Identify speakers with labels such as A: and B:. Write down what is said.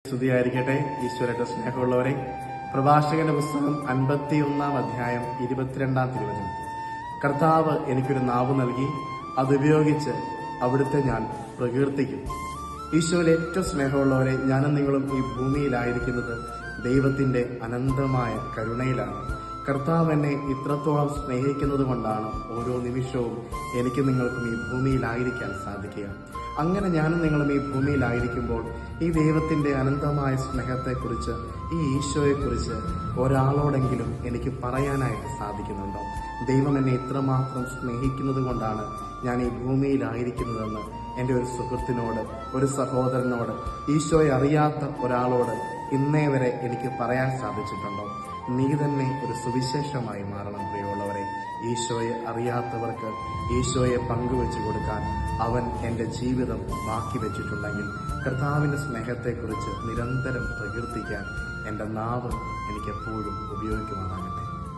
A: സ്തുതിയായിരിക്കട്ടെ. ഈശ്വരന്റെ സ്നേഹമുള്ളവരെ, പ്രഭാഷകന്റെ പുസ്തകം 51 അധ്യായം 22 തിരുവചനം. കർത്താവ് എനിക്കൊരു നാവ് നൽകി, അതുപയോഗിച്ച് അവിടുത്തെ ഞാൻ പ്രകീർത്തിക്കും. ഈശോയിൽ ഏറ്റവും സ്നേഹമുള്ളവരെ, ഞാനും നിങ്ങളും ഈ ഭൂമിയിലായിരിക്കുന്നത് ദൈവത്തിന്റെ അനന്തമായ കരുണയിലാണ്. കർത്താവ് എന്നെ ഇത്രത്തോളം സ്നേഹിക്കുന്നത് കൊണ്ടാണ് ഓരോ നിമിഷവും എനിക്ക് നിങ്ങൾക്കും ഈ ഭൂമിയിലായിരിക്കാൻ സാധിക്കുക. അങ്ങനെ ഞാനും നിങ്ങളും ഈ ഭൂമിയിലായിരിക്കുമ്പോൾ ഈ ദൈവത്തിന്റെ അനന്തമായ സ്നേഹത്തെക്കുറിച്ച്, ഈ ഈശോയെക്കുറിച്ച് ഒരാളോടെങ്കിലും എനിക്ക് പറയാനായിട്ട് സാധിക്കുന്നുണ്ടോ? ദൈവം എന്നെ ഇത്രമാത്രം സ്നേഹിക്കുന്നത് കൊണ്ടാണ് ഞാൻ ഈ ഭൂമിയിലായിരിക്കുന്നതെന്ന് എൻ്റെ ഒരു സുഹൃത്തിനോട്, ഒരു സഹോദരനോട്, ഈശോയെ അറിയാത്ത ഒരാളോട് ഇന്നേ വരെ എനിക്ക് പറയാൻ സാധിച്ചിട്ടുണ്ടോ? നീ തന്നെ ഒരു സുവിശേഷമായി മാറണം പ്രിയമുള്ളവരെ. ഈശോയെ അറിയാത്തവർക്ക് ഈശോയെ പങ്കുവെച്ചു കൊടുക്കാൻ അവൻ എൻ്റെ ജീവിതം ബാക്കി വെച്ചിട്ടുണ്ടെങ്കിൽ കർത്താവിൻ്റെ സ്നേഹത്തെക്കുറിച്ച് നിരന്തരം പ്രകീർത്തിക്കാൻ എൻ്റെ നാവ് എനിക്കെപ്പോഴും ഉപയോഗിക്കുവാനാകട്ടെ.